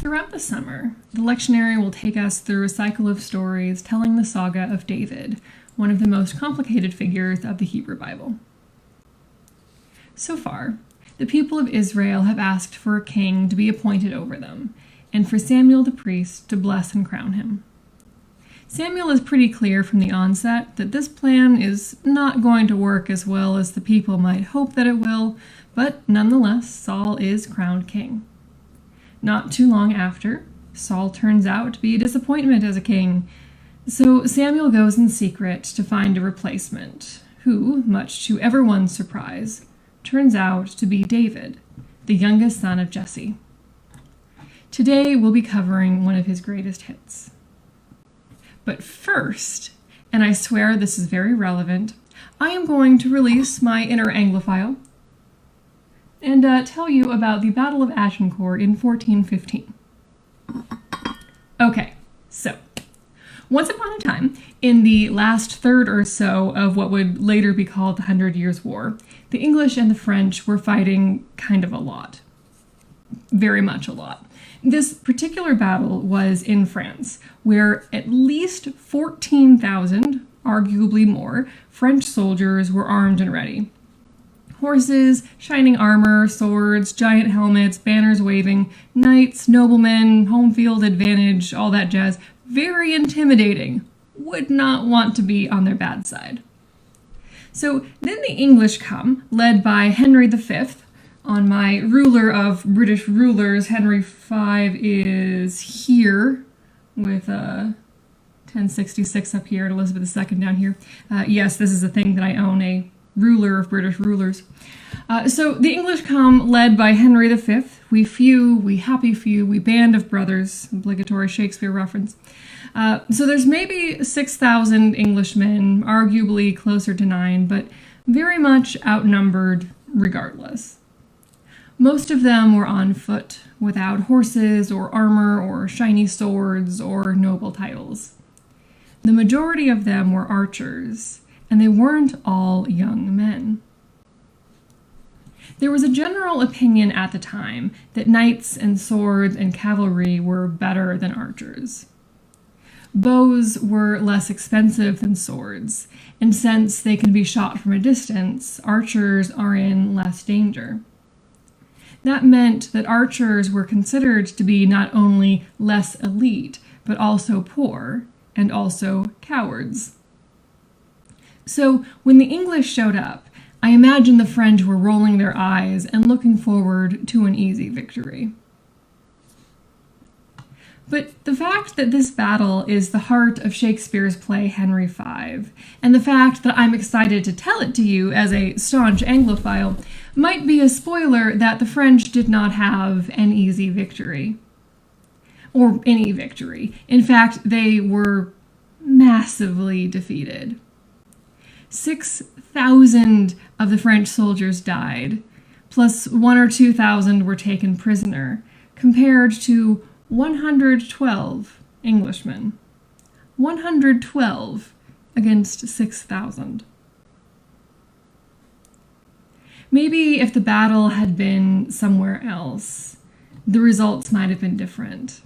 Throughout the summer, the lectionary will take us through a cycle of stories telling the saga of David, one of the most complicated figures of the Hebrew Bible. So far, the people of Israel have asked for a king to be appointed over them, and for Samuel the priest to bless and crown him. Samuel is pretty clear from the onset that this plan is not going to work as well as the people might hope that it will, but nonetheless, Saul is crowned king. Not too long after, Saul turns out to be a disappointment as a king, so Samuel goes in secret to find a replacement, who, much to everyone's surprise, turns out to be David, the youngest son of Jesse. Today we'll be covering one of his greatest hits. But first, and I swear this is very relevant, I am going to release my inner Anglophile and tell you about the Battle of Agincourt in 1415. Okay, so once upon a time, in the last third or so of what would later be called the 100 Years' War, the English and the French were fighting kind of a lot. Very much a lot. This particular battle was in France, where at least 14,000, arguably more, French soldiers were armed and ready. Horses, shining armor, swords, giant helmets, banners waving, knights, noblemen, home field advantage, all that jazz. Very intimidating. Would not want to be on their bad side. So then the English come, led by Henry V. On my ruler of British rulers, Henry V is here, with 1066 up here and Elizabeth II down here. Yes, this is a thing that I own, a ruler of British rulers. So the English come, led by Henry V. We few, we happy few, we band of brothers, obligatory Shakespeare reference. So there's maybe 6,000 Englishmen, arguably closer to 9, but very much outnumbered regardless. Most of them were on foot, without horses or armor or shiny swords or noble titles. The majority of them were archers, and they weren't all young men. There was a general opinion at the time that knights and swords and cavalry were better than archers. Bows were less expensive than swords, and since they can be shot from a distance, archers are in less danger. That meant that archers were considered to be not only less elite, but also poor, and also cowards. So when the English showed up, I imagine the French were rolling their eyes and looking forward to an easy victory. But the fact that this battle is the heart of Shakespeare's play Henry V, and the fact that I'm excited to tell it to you as a staunch Anglophile, might be a spoiler that the French did not have an easy victory. Or any victory. In fact, they were massively defeated. 6,000 of the French soldiers died, plus 1,000 or 2,000 were taken prisoner, compared to 112 Englishmen. 112 against 6,000. Maybe if the battle had been somewhere else, the results might have been different.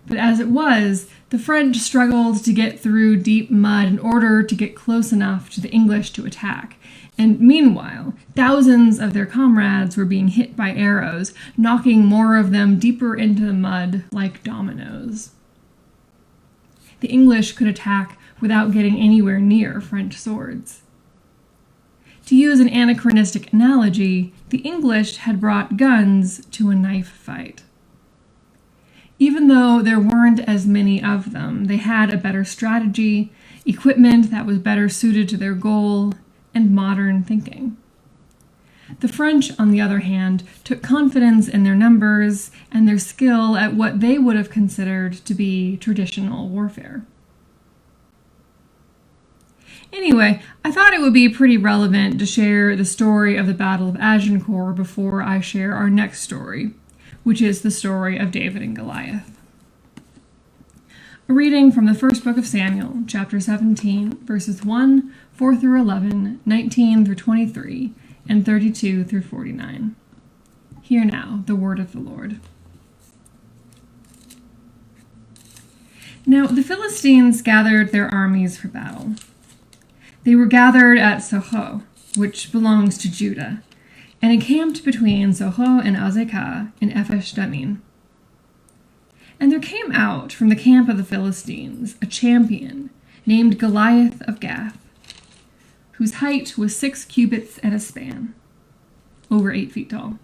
But as it was, the French struggled to get through deep mud in order to get close enough to the English to attack. And meanwhile, thousands of their comrades were being hit by arrows, knocking more of them deeper into the mud like dominoes. The English could attack without getting anywhere near French swords. To use an anachronistic analogy, the English had brought guns to a knife fight. Even though there weren't as many of them, they had a better strategy, equipment that was better suited to their goal, and modern thinking. The French, on the other hand, took confidence in their numbers and their skill at what they would have considered to be traditional warfare. Anyway, I thought it would be pretty relevant to share the story of the Battle of Agincourt before I share our next story, which is the story of David and Goliath. A reading from the first book of Samuel, chapter 17, verses 1, 4 through 11, 19 through 23, and 32 through 49. Hear now the word of the Lord. Now the Philistines gathered their armies for battle. They were gathered at Soho, which belongs to Judah, and encamped between Soho and Azekah in Ephesh Dammim. And there came out from the camp of the Philistines a champion named Goliath of Gath, whose height was 6 cubits and a span, over 8 feet tall.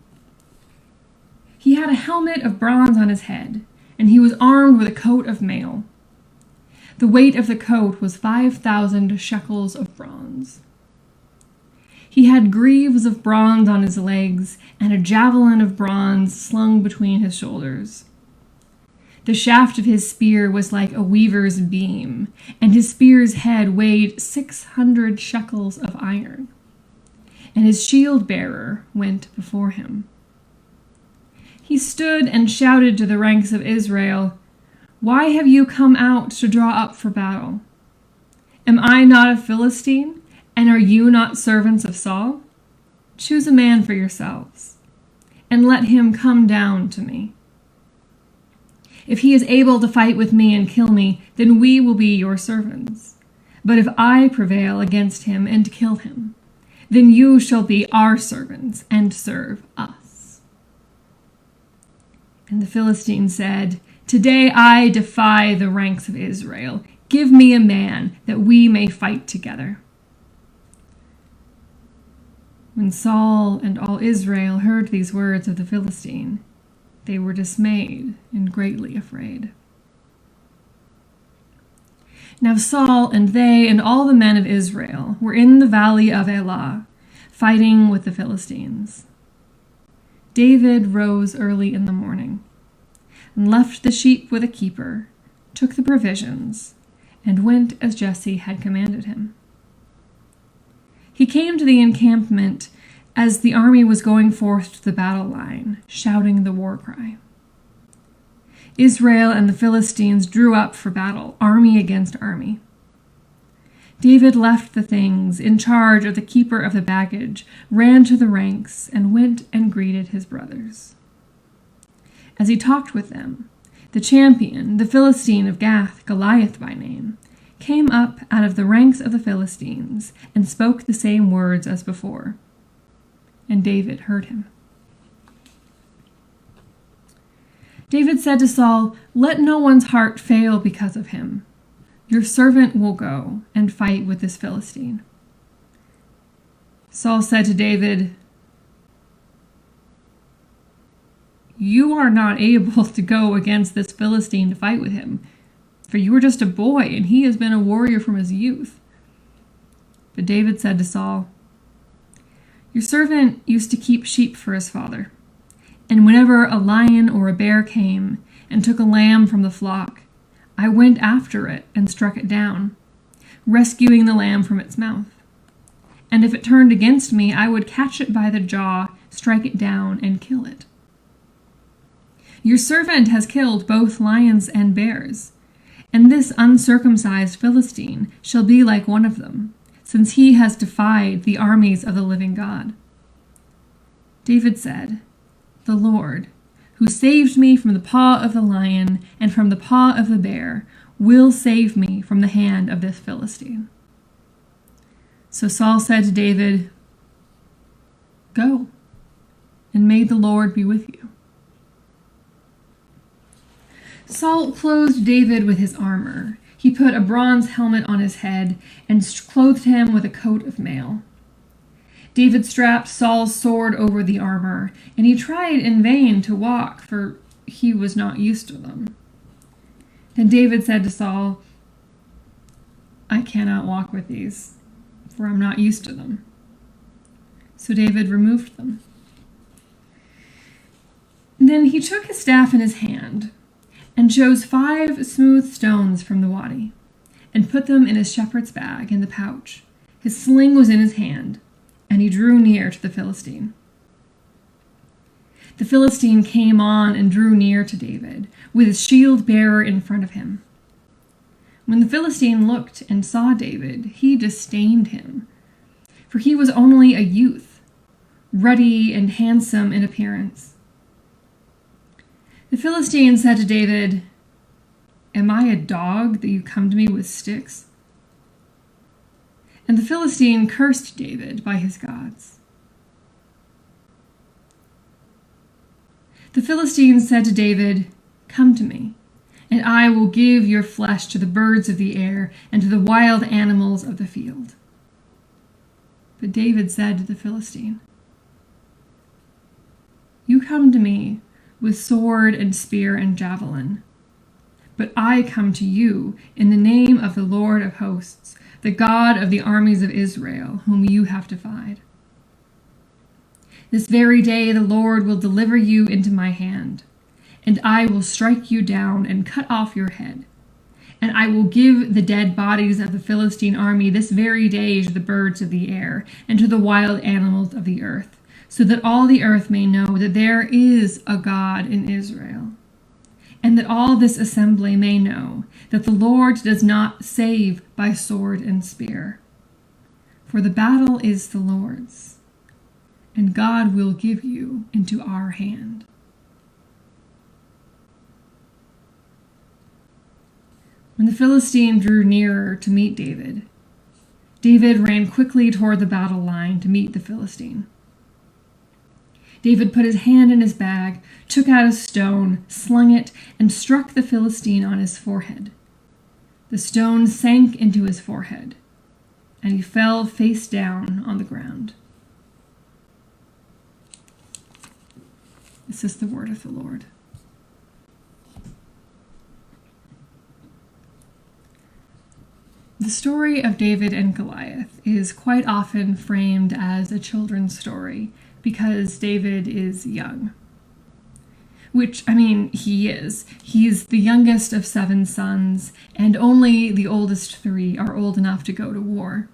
He had a helmet of bronze on his head, and he was armed with a coat of mail. The weight of the coat was 5,000 shekels of bronze. He had greaves of bronze on his legs, and a javelin of bronze slung between his shoulders. The shaft of his spear was like a weaver's beam, and his spear's head weighed 600 shekels of iron. And his shield-bearer went before him. He stood and shouted to the ranks of Israel, "Why have you come out to draw up for battle? Am I not a Philistine, and are you not servants of Saul? Choose a man for yourselves, and let him come down to me. If he is able to fight with me and kill me, then we will be your servants. But if I prevail against him and kill him, then you shall be our servants and serve us." And the Philistine said, "Today I defy the ranks of Israel. Give me a man that we may fight together." When Saul and all Israel heard these words of the Philistine, they were dismayed and greatly afraid. Now Saul and they and all the men of Israel were in the valley of Elah, fighting with the Philistines. David rose early in the morning and left the sheep with a keeper, took the provisions, and went as Jesse had commanded him. He came to the encampment as the army was going forth to the battle line, shouting the war cry. Israel and the Philistines drew up for battle, army against army. David left the things in charge of the keeper of the baggage, ran to the ranks, and went and greeted his brothers. As he talked with them, the champion, the Philistine of Gath, Goliath by name, came up out of the ranks of the Philistines and spoke the same words as before. And David heard him. David said to Saul, "Let no one's heart fail because of him. Your servant will go and fight with this Philistine." Saul said to David, "You are not able to go against this Philistine to fight with him, for you are just a boy, and he has been a warrior from his youth." But David said to Saul, "Your servant used to keep sheep for his father, and whenever a lion or a bear came and took a lamb from the flock, I went after it and struck it down, rescuing the lamb from its mouth. And if it turned against me, I would catch it by the jaw, strike it down, and kill it. Your servant has killed both lions and bears, and this uncircumcised Philistine shall be like one of them, since he has defied the armies of the living God." David said, "The Lord, who saved me from the paw of the lion and from the paw of the bear, will save me from the hand of this Philistine." So Saul said to David, "Go, and may the Lord be with you." Saul clothed David with his armor. He put a bronze helmet on his head and clothed him with a coat of mail. David strapped Saul's sword over the armor, and he tried in vain to walk, for he was not used to them. Then David said to Saul, "I cannot walk with these, for I'm not used to them." So David removed them. Then he took his staff in his hand and chose 5 smooth stones from the wadi, and put them in his shepherd's bag in the pouch. His sling was in his hand, and he drew near to the Philistine. The Philistine came on and drew near to David, with his shield-bearer in front of him. When the Philistine looked and saw David, he disdained him, for he was only a youth, ruddy and handsome in appearance. The Philistine said to David, Am I a dog that you come to me with sticks?" And the Philistine cursed David by his gods. The Philistine said to David, "Come to me, and I will give your flesh to the birds of the air and to the wild animals of the field." But David said to the Philistine, "You come to me with sword and spear and javelin, but I come to you in the name of the Lord of hosts, the God of the armies of Israel, whom you have defied. This very day the Lord will deliver you into my hand, and I will strike you down and cut off your head. And I will give the dead bodies of the Philistine army this very day to the birds of the air and to the wild animals of the earth, so that all the earth may know that there is a God in Israel, and that all this assembly may know that the Lord does not save by sword and spear. For the battle is the Lord's, and God will give you into our hand." When the Philistine drew nearer to meet David, David ran quickly toward the battle line to meet the Philistine. David put his hand in his bag, took out a stone, slung it, and struck the Philistine on his forehead. The stone sank into his forehead, and he fell face down on the ground. This is the word of the Lord. The story of David and Goliath is quite often framed as a children's story because David is young. Which, he is. He's the youngest of 7 sons, and only the oldest 3 are old enough to go to war.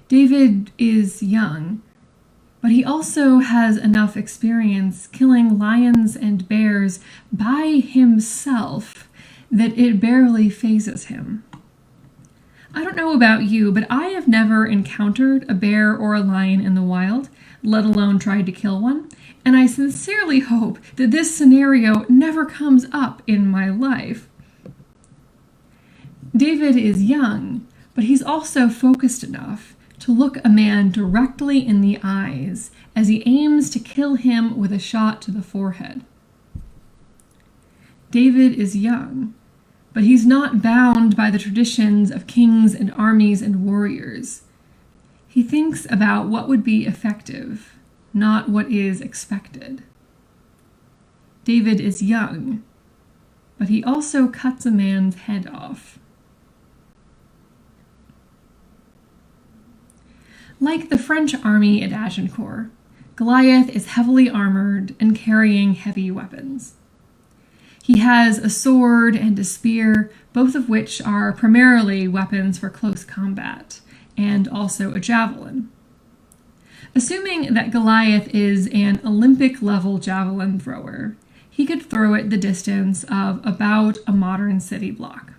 David is young, but he also has enough experience killing lions and bears by himself that it barely fazes him. I don't know about you, but I have never encountered a bear or a lion in the wild, let alone tried to kill one, and I sincerely hope that this scenario never comes up in my life. David is young, but he's also focused enough to look a man directly in the eyes as he aims to kill him with a shot to the forehead. David is young, but he's not bound by the traditions of kings and armies and warriors. He thinks about what would be effective, not what is expected. David is young, but he also cuts a man's head off. Like the French army at Agincourt, Goliath is heavily armored and carrying heavy weapons. He has a sword and a spear, both of which are primarily weapons for close combat, and also a javelin. Assuming that Goliath is an Olympic-level javelin thrower, he could throw it the distance of about a modern city block.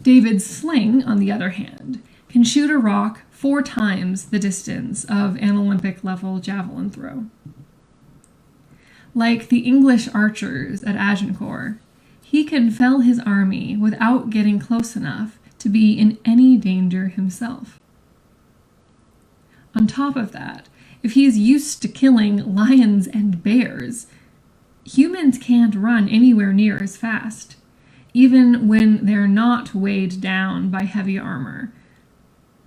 David's sling, on the other hand, can shoot a rock 4 times the distance of an Olympic-level javelin throw. Like the English archers at Agincourt, he can fell his army without getting close enough to be in any danger himself. On top of that, if he's used to killing lions and bears, humans can't run anywhere near as fast, even when they're not weighed down by heavy armor.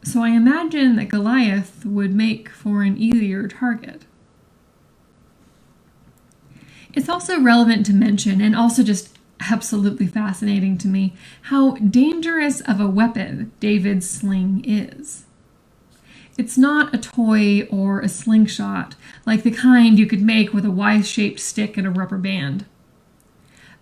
So I imagine that Goliath would make for an easier target. It's also relevant to mention, and also just absolutely fascinating to me, how dangerous of a weapon David's sling is. It's not a toy or a slingshot, like the kind you could make with a Y-shaped stick and a rubber band.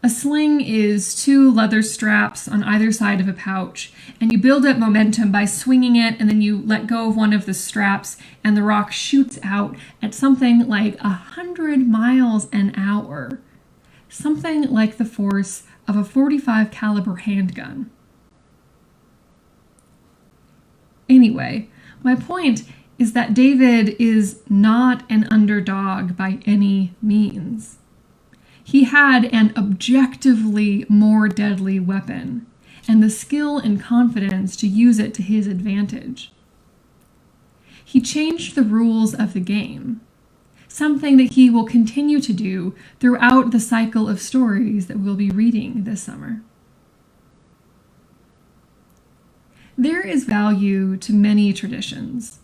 A sling is 2 leather straps on either side of a pouch, and you build up momentum by swinging it, and then you let go of one of the straps, and the rock shoots out at something like 100 miles an hour, something like the force of a .45 caliber handgun. Anyway, my point is that David is not an underdog by any means. He had an objectively more deadly weapon, and the skill and confidence to use it to his advantage. He changed the rules of the game, something that he will continue to do throughout the cycle of stories that we'll be reading this summer. There is value to many traditions,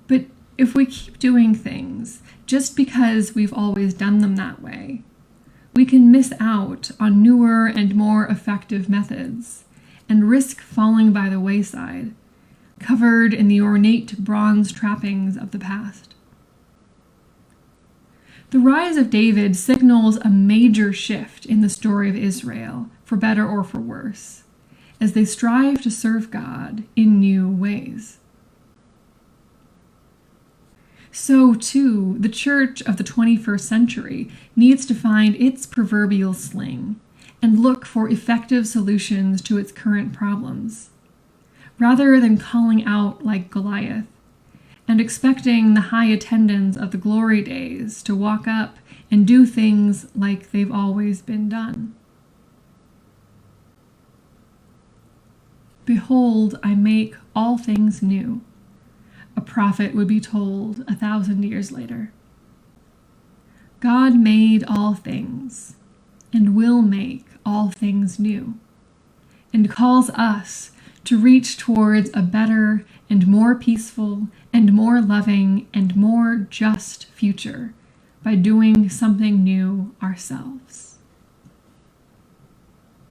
but if we keep doing things just because we've always done them that way, we can miss out on newer and more effective methods and risk falling by the wayside, covered in the ornate bronze trappings of the past. The rise of David signals a major shift in the story of Israel, for better or for worse, as they strive to serve God in new ways. So, too, the church of the 21st century needs to find its proverbial sling and look for effective solutions to its current problems, rather than calling out like Goliath and expecting the high attendants of the glory days to walk up and do things like they've always been done. Behold, I make all things new, a prophet would be told 1,000 years later. God made all things and will make all things new, and calls us to reach towards a better and more peaceful and more loving and more just future by doing something new ourselves.